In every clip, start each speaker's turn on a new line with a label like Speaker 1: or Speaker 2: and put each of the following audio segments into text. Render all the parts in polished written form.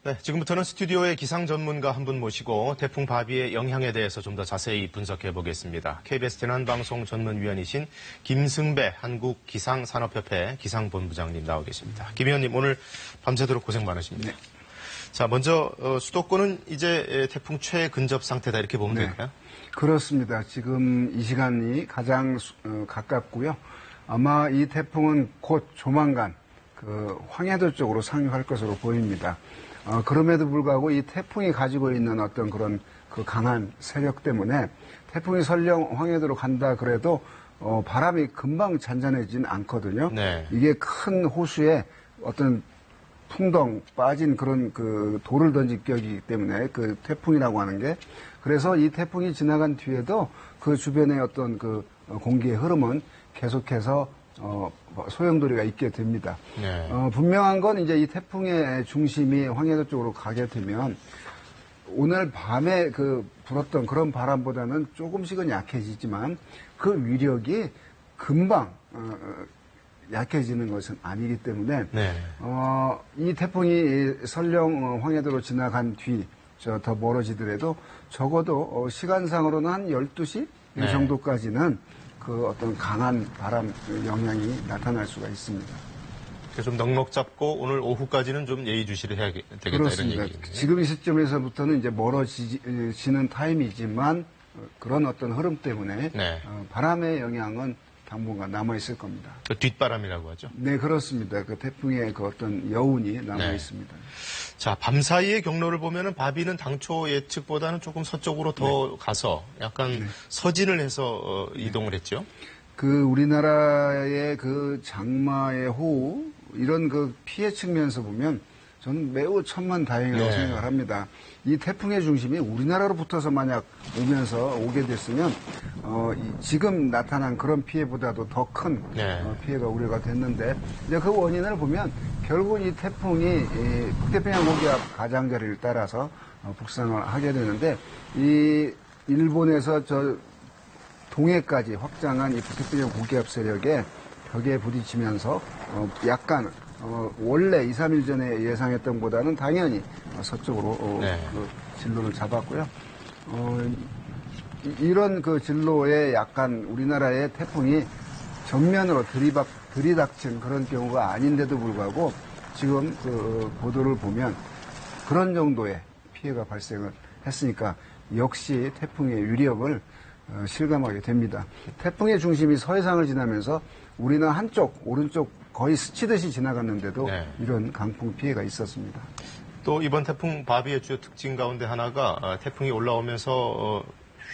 Speaker 1: 네, 지금부터는 스튜디오에 기상 전문가 한 분 모시고 태풍 바비의 영향에 대해서 좀 더 자세히 분석해 보겠습니다. KBS 재난방송 전문위원이신 김승배 한국기상산업협회 기상본부장님 나와 계십니다. 김 위원님 오늘 밤새도록 고생 많으십니다.
Speaker 2: 네.
Speaker 1: 자, 먼저 수도권은 이제 태풍 최근접 상태다 이렇게 보면 될까요?
Speaker 2: 그렇습니다. 지금 이 시간이 가장 가깝고요. 아마 이 태풍은 곧 조만간 황해도 쪽으로 상륙할 것으로 보입니다. 그럼에도 불구하고 이 태풍이 가지고 있는 어떤 그런 강한 세력 때문에 태풍이 설령 황해도로 간다 그래도 바람이 금방 잔잔해지진 않거든요.
Speaker 1: 네.
Speaker 2: 이게 큰 호수에 어떤 풍덩 빠진 그런 돌을 던질 격이기 때문에 태풍이라고 하는 게, 그래서 이 태풍이 지나간 뒤에도 그 주변의 어떤 공기의 흐름은 계속해서 소용돌이가 있게 됩니다.
Speaker 1: 네.
Speaker 2: 분명한 건 이제 이 태풍의 중심이 황해도 쪽으로 가게 되면 오늘 밤에 불었던 그런 바람보다는 조금씩은 약해지지만 그 위력이 금방 약해지는 것은 아니기 때문에
Speaker 1: 네.
Speaker 2: 이 태풍이 설령 황해도로 지나간 뒤 더 멀어지더라도 적어도 시간상으로는 한 12시 이 정도까지는 어떤 강한 바람 영향이 나타날 수가 있습니다.
Speaker 1: 좀 넉넉 잡고 오늘 오후까지는 좀 예의주시를 해야 되겠다.
Speaker 2: 그렇습니다.
Speaker 1: 이런 얘기예요.
Speaker 2: 지금 이 시점에서부터는 이제 멀어지는 타임이지만 그런 어떤 흐름 때문에 바람의 영향은 당분간 남아있을 겁니다.
Speaker 1: 뒷바람이라고 하죠?
Speaker 2: 네, 그렇습니다. 태풍의 어떤 여운이 남아있습니다.
Speaker 1: 자, 밤 사이의 경로를 보면은 바비는 당초 예측보다는 조금 서쪽으로 더 가서 약간 서진을 해서 이동을 했죠?
Speaker 2: 우리나라의 장마의 호우, 이런 피해 측면에서 보면 저는 매우 천만다행이라고 생각을 합니다. 이 태풍의 중심이 우리나라로 붙어서 만약 오게 됐으면 지금 나타난 그런 피해보다도 더 큰 피해가 우려가 됐는데, 이제 그 원인을 보면 결국 이 태풍이 북태평양 고기압 가장자리를 따라서 북상을 하게 되는데, 이 일본에서 동해까지 확장한 이 북태평양 고기압 세력의 벽에 부딪히면서 약간 원래 2, 3일 전에 예상했던 보다는 당연히 서쪽으로 진로를 잡았고요. 이런 진로에 약간 우리나라의 태풍이 정면으로 들이닥친 그런 경우가 아닌데도 불구하고 지금 보도를 보면 그런 정도의 피해가 발생을 했으니까 역시 태풍의 위력을 실감하게 됩니다. 태풍의 중심이 서해상을 지나면서 우리나라 한쪽, 오른쪽 거의 스치듯이 지나갔는데도 이런 강풍 피해가 있었습니다.
Speaker 1: 또 이번 태풍 바비의 주요 특징 가운데 하나가 태풍이 올라오면서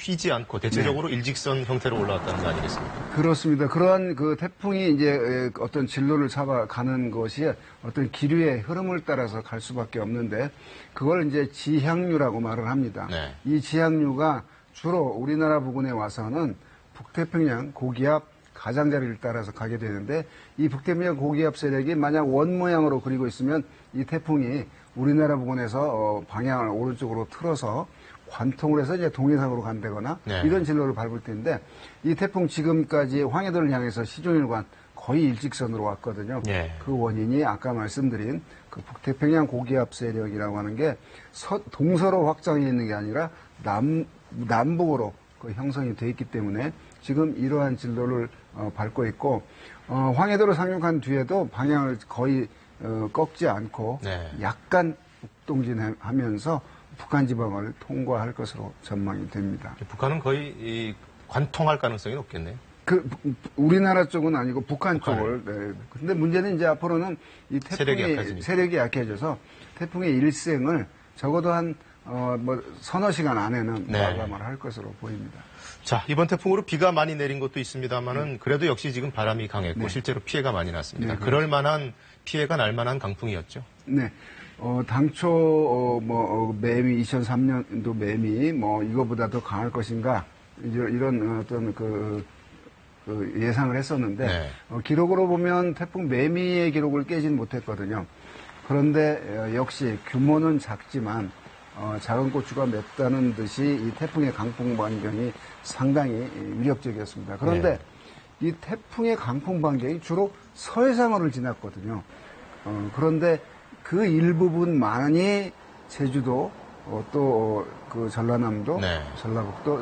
Speaker 1: 휘지 않고 대체적으로 일직선 형태로 올라왔다는 거 아니겠습니까?
Speaker 2: 그렇습니다. 그러한 태풍이 이제 어떤 진로를 잡아가는 것이 어떤 기류의 흐름을 따라서 갈 수밖에 없는데, 그걸 이제 지향류라고 말을 합니다. 이 지향류가 주로 우리나라 부근에 와서는 북태평양 고기압 가장자리를 따라서 가게 되는데, 이 북태평양 고기압 세력이 만약 원 모양으로 그리고 있으면 이 태풍이 우리나라 부근에서 방향을 오른쪽으로 틀어서 관통을 해서 이제 동해상으로 간다거나 이런 진로를 밟을 텐데, 이 태풍 지금까지 황해도를 향해서 시종일관 거의 일직선으로 왔거든요. 그 원인이 아까 말씀드린 북태평양 고기압 세력이라고 하는 게 동서로 확장해 있는 게 아니라 남북으로 형성이 돼 있기 때문에 지금 이러한 진로를 밟고 있고, 황해도로 상륙한 뒤에도 방향을 거의 꺾지 않고 약간 북동진하면서 북한 지방을 통과할 것으로 전망이 됩니다.
Speaker 1: 북한은 거의 관통할 가능성이 높겠네요.
Speaker 2: 우리나라 쪽은 아니고 북한 쪽을. 근데 문제는 이제 앞으로는 이 태풍의 세력이 약해져서 태풍의 일생을 적어도 한 서너 시간 안에는 마감을 할 것으로 보입니다.
Speaker 1: 자, 이번 태풍으로 비가 많이 내린 것도 있습니다만은 그래도 역시 지금 바람이 강했고 실제로 피해가 많이 났습니다. 그럴 만한 피해가 날 만한 강풍이었죠.
Speaker 2: 네. 당초 매미 2003년도 매미 이거보다 더 강할 것인가 이런 어떤 예상을 했었는데 기록으로 보면 태풍 매미의 기록을 깨진 못했거든요. 그런데 역시 규모는 작지만 작은 고추가 맵다는 듯이 이 태풍의 강풍 반경이 상당히 위력적이었습니다. 그런데 이 태풍의 강풍 반경이 주로 서해상어를 지났거든요. 그런데 그 일부분만이 제주도 또 그 전라남도,
Speaker 1: 네.
Speaker 2: 전라북도,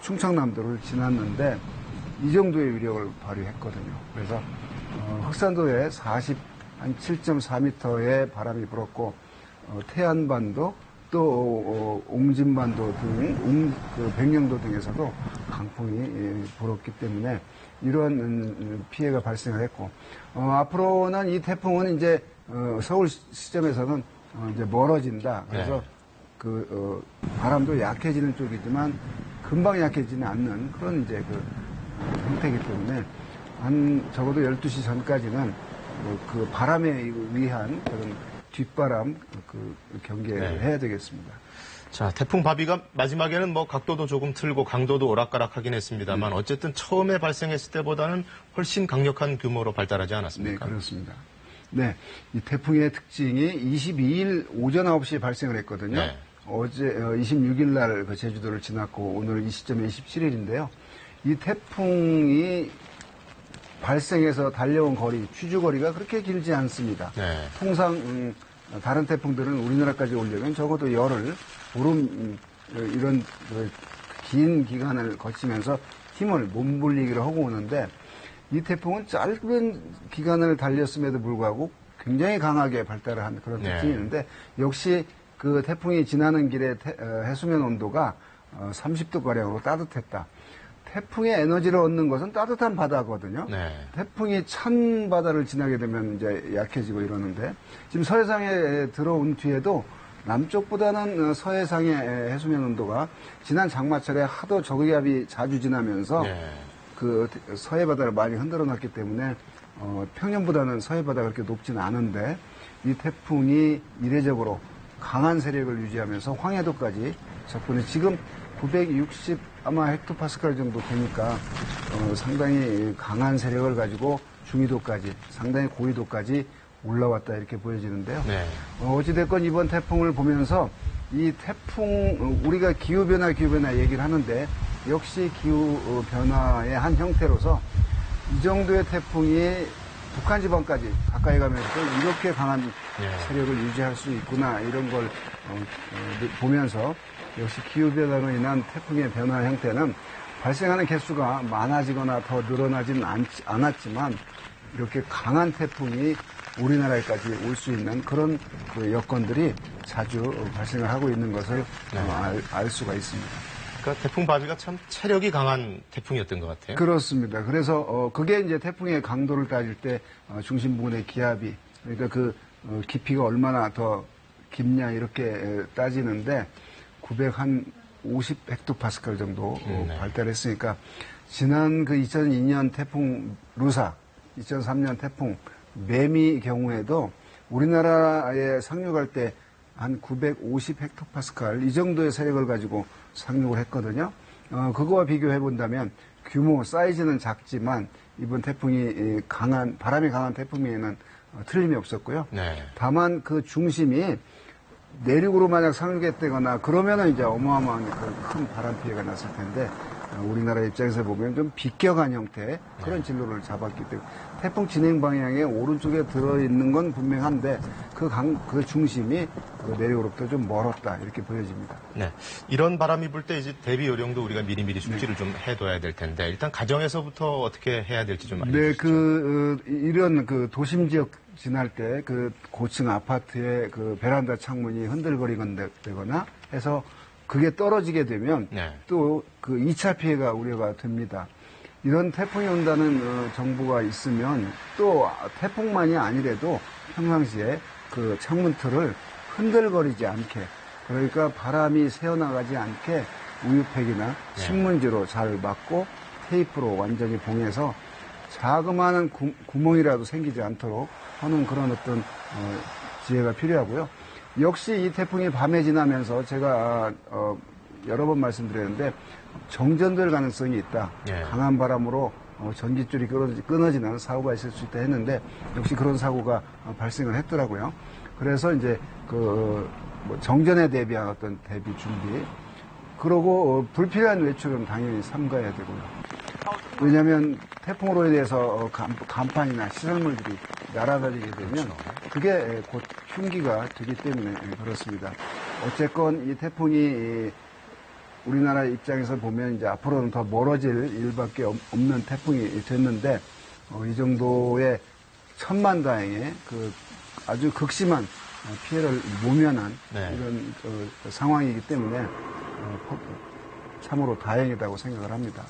Speaker 2: 충청남도를 지났는데 이 정도의 위력을 발휘했거든요. 그래서 흑산도에 한 7.4m의 바람이 불었고 태안반도 또 옹진반도 등 백령도 등에서도 강풍이 불었기 때문에 이런 피해가 발생을 했고 앞으로는 이 태풍은 이제 서울 시점에서는 이제 멀어진다. 그래서
Speaker 1: 네.
Speaker 2: 바람도 약해지는 쪽이지만 금방 약해지는 않는 그런 이제 형태이기 때문에 한 적어도 12시 전까지는 그 바람에 의한 그런 뒷바람 경계를 해야 되겠습니다.
Speaker 1: 자, 태풍 바비가 마지막에는 뭐 각도도 조금 틀고 강도도 오락가락하긴 했습니다만 어쨌든 처음에 발생했을 때보다는 훨씬 강력한 규모로 발달하지 않았습니까?
Speaker 2: 네, 그렇습니다. 네, 이 태풍의 특징이 22일 오전 9시에 발생을 했거든요.
Speaker 1: 네.
Speaker 2: 어제 26일 날 그 제주도를 지났고 오늘 이 시점에 27일인데요. 이 태풍이 발생해서 달려온 거리, 취주거리가 그렇게 길지 않습니다.
Speaker 1: 네.
Speaker 2: 통상 다른 태풍들은 우리나라까지 오려면 적어도 열흘, 보름 이런 긴 기간을 거치면서 힘을 몸불리기를 하고 오는데 이 태풍은 짧은 기간을 달렸음에도 불구하고 굉장히 강하게 발달을 한 그런 특징이 있는데 역시 그 태풍이 지나는 길에 해수면 온도가 30도가량으로 따뜻했다. 태풍의 에너지를 얻는 것은 따뜻한 바다거든요. 네. 태풍이 찬 바다를 지나게 되면 이제 약해지고 이러는데 지금 서해상에 들어온 뒤에도 남쪽보다는 서해상의 해수면 온도가 지난 장마철에 하도 저기압이 자주 지나면서 그 서해 바다를 많이 흔들어 놨기 때문에 평년보다는 서해 바다가 그렇게 높지는 않은데 이 태풍이 이례적으로 강한 세력을 유지하면서 황해도까지 접근해 지금 960 아마 헥토파스칼 정도 되니까 상당히 강한 세력을 가지고 중위도까지 상당히 고위도까지 올라왔다 이렇게 보여지는데요. 네. 어찌됐건 이번 태풍을 보면서 이 태풍 우리가 기후변화 얘기를 하는데 역시 기후변화의 한 형태로서 이 정도의 태풍이 북한 지방까지 가까이 가면서 이렇게 강한 세력을 유지할 수 있구나 이런 걸 보면서 역시 기후변화로 인한 태풍의 변화 형태는 발생하는 개수가 많아지거나 더 늘어나지는 않았지만 이렇게 강한 태풍이 우리나라에까지 올 수 있는 그런 여건들이 자주 발생을 하고 있는 것을 알 수가 있습니다.
Speaker 1: 그러니까 태풍 바비가 참 체력이 강한 태풍이었던 것 같아요.
Speaker 2: 그렇습니다. 그래서 그게 이제 태풍의 강도를 따질 때 중심 부근의 기압이 그러니까 깊이가 얼마나 더 깊냐 이렇게 따지는데 950 헥토파스칼 정도 발달했으니까 지난 2002년 태풍 루사, 2003년 태풍 매미 경우에도 우리나라에 상륙할 때 한 950 헥토파스칼 이 정도의 세력을 가지고 상륙을 했거든요. 그거와 비교해 본다면 규모, 사이즈는 작지만 이번 태풍이 바람이 강한 태풍에는 틀림이 없었고요. 네. 다만 그 중심이 내륙으로 만약 상륙했다거나 그러면은 이제 어마어마한 큰 바람 피해가 났을 텐데 우리나라 입장에서 보면 좀 비껴간 형태의 그런 진로를 잡았기 때문에 태풍 진행 방향의 오른쪽에 들어있는 건 분명한데 그 중심이 내륙으로부터 좀 멀었다 이렇게 보여집니다. 네,
Speaker 1: 이런 바람이 불 때 이제 대비 요령도 우리가 미리미리 숙지를 좀 해둬야 될 텐데 일단 가정에서부터 어떻게 해야 될지 좀 알려주시죠.
Speaker 2: 네, 이런 도심 지역 지날 때 고층 아파트의 베란다 창문이 흔들거리거나 해서 그게 떨어지게 되면 또 2차 피해가 우려가 됩니다. 이런 태풍이 온다는 정보가 있으면 또 태풍만이 아니래도 평상시에 창문 틀을 흔들거리지 않게 그러니까 바람이 새어나가지 않게 우유팩이나 신문지로 잘 막고 테이프로 완전히 봉해서 자그마한 구멍이라도 생기지 않도록 하는 그런 어떤 지혜가 필요하고요. 역시 이 태풍이 밤에 지나면서 제가 여러 번 말씀드렸는데 정전될 가능성이 있다. 강한 바람으로 전기줄이 끊어지는 사고가 있을 수 있다 했는데 역시 그런 사고가 발생을 했더라고요. 그래서 이제 정전에 대비한 어떤 대비 준비 그러고 불필요한 외출은 당연히 삼가야 되고요. 왜냐하면 태풍으로 인해서 간판이나 시설물들이 날아다니게 되면 그게 곧 흉기가 되기 때문에 그렇습니다. 어쨌건 이 태풍이 우리나라 입장에서 보면 이제 앞으로는 더 멀어질 일밖에 없는 태풍이 됐는데 이 정도의 천만다행의 그 아주 극심한 피해를 모면한 이런 상황이기 때문에 참으로 다행이라고 생각을 합니다.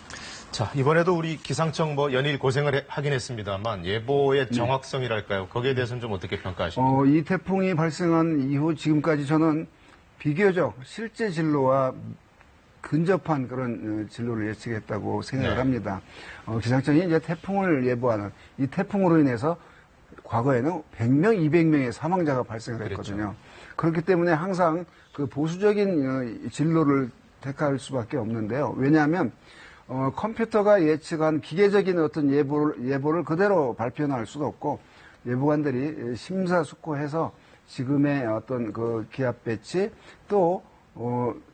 Speaker 1: 자, 이번에도 우리 기상청 연일 고생을 하긴 했습니다만 예보의 정확성이랄까요? 거기에 대해서는 좀 어떻게 평가하십니까?
Speaker 2: 이 태풍이 발생한 이후 지금까지 저는 비교적 실제 진로와 근접한 그런 진로를 예측했다고 생각을 합니다. 기상청이 이제 태풍을 예보하는 이 태풍으로 인해서 과거에는 100명, 200명의 사망자가 발생을 했거든요. 그렇죠. 그렇기 때문에 항상 그 보수적인 진로를 택할 수밖에 없는데요. 왜냐하면 컴퓨터가 예측한 기계적인 어떤 예보를 그대로 발표할 수도 없고 예보관들이 심사숙고해서 지금의 어떤 그 기압 배치 또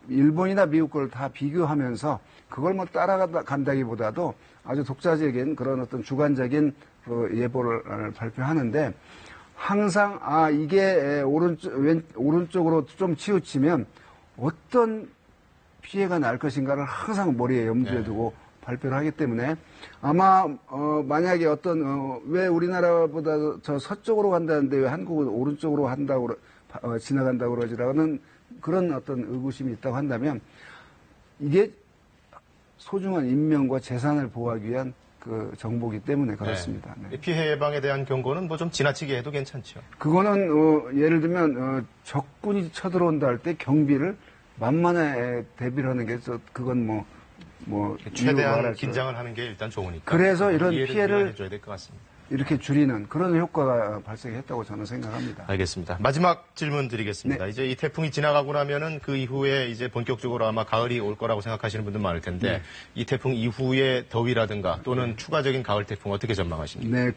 Speaker 2: 일본이나 미국 걸 다 비교하면서 그걸 따라간다기보다도 아주 독자적인 그런 어떤 주관적인 그 예보를 발표하는데 항상 이게 오른쪽으로 좀 치우치면 어떤 피해가 날 것인가를 항상 머리에 염두에 두고 발표를 하기 때문에 아마 만약에 왜 우리나라보다 저 서쪽으로 간다는데 왜 한국은 오른쪽으로 지나간다고 그러지라는 그런 어떤 의구심이 있다고 한다면 이게 소중한 인명과 재산을 보호하기 위한 그 정보기 때문에 그렇습니다.
Speaker 1: 네. 피해 예방에 대한 경고는 좀 지나치게 해도 괜찮죠.
Speaker 2: 그거는 예를 들면 적군이 쳐들어온다 할 때 경비를 만만에 대비를 하는 게 그건
Speaker 1: 최대한 긴장을 하는 게 일단 좋으니까.
Speaker 2: 그래서 이런 피해를
Speaker 1: 해줘야 될 것 같습니다.
Speaker 2: 이렇게 줄이는 그런 효과가 발생했다고 저는 생각합니다.
Speaker 1: 알겠습니다. 마지막 질문 드리겠습니다.
Speaker 2: 네.
Speaker 1: 이제 이 태풍이 지나가고 나면은 그 이후에 이제 본격적으로 아마 가을이 올 거라고 생각하시는 분들 많을 텐데 이 태풍 이후의 더위라든가 또는 추가적인 가을 태풍 어떻게 전망하십니까?
Speaker 2: 네,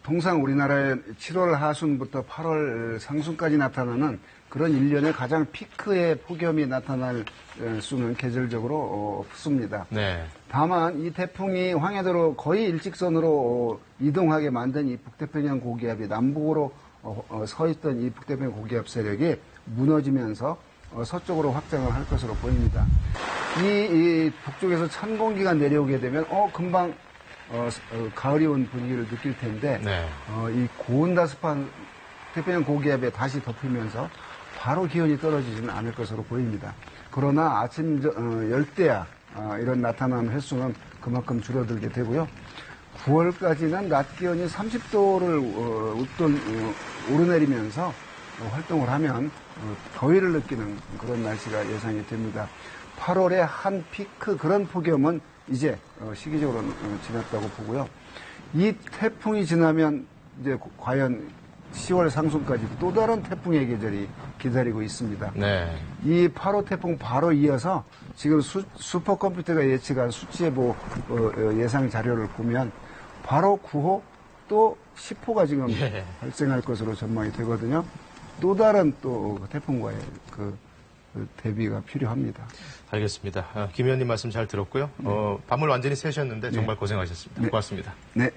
Speaker 2: 통상 우리나라의 7월 하순부터 8월 상순까지 나타나는 그런 일년의 가장 피크의 폭염이 나타날 수는 계절적으로 없습니다.
Speaker 1: 네.
Speaker 2: 다만 이 태풍이 황해도로 거의 일직선으로 이동하게 만든 이 북태평양 고기압이 남북으로 서 있던 이 북태평양 고기압 세력이 무너지면서 서쪽으로 확장을 할 것으로 보입니다. 이 북쪽에서 찬 공기가 내려오게 되면 금방 가을이 온 분위기를 느낄 텐데 이 고온다습한 태평양 고기압에 다시 덮이면서 바로 기온이 떨어지지는 않을 것으로 보입니다. 그러나 아침 열대야 이런 나타나는 횟수는 그만큼 줄어들게 되고요. 9월까지는 낮 기온이 30도를 오르내리면서 활동을 하면 더위를 느끼는 그런 날씨가 예상이 됩니다. 8월에 한 피크 그런 폭염은 이제 시기적으로 지났다고 보고요. 이 태풍이 지나면 이제 과연 10월 상순까지 또 다른 태풍의 계절이 기다리고 있습니다.
Speaker 1: 네.
Speaker 2: 이 8호 태풍 바로 이어서 지금 슈퍼컴퓨터가 예측한 수치예보 예상 자료를 보면 바로 9호 또 10호가 지금 발생할 것으로 전망이 되거든요. 또 다른 태풍과의 그 대비가 필요합니다.
Speaker 1: 알겠습니다. 김 의원님 말씀 잘 들었고요. 밤을 완전히 새셨는데 정말 고생하셨습니다. 고맙습니다.
Speaker 2: 네.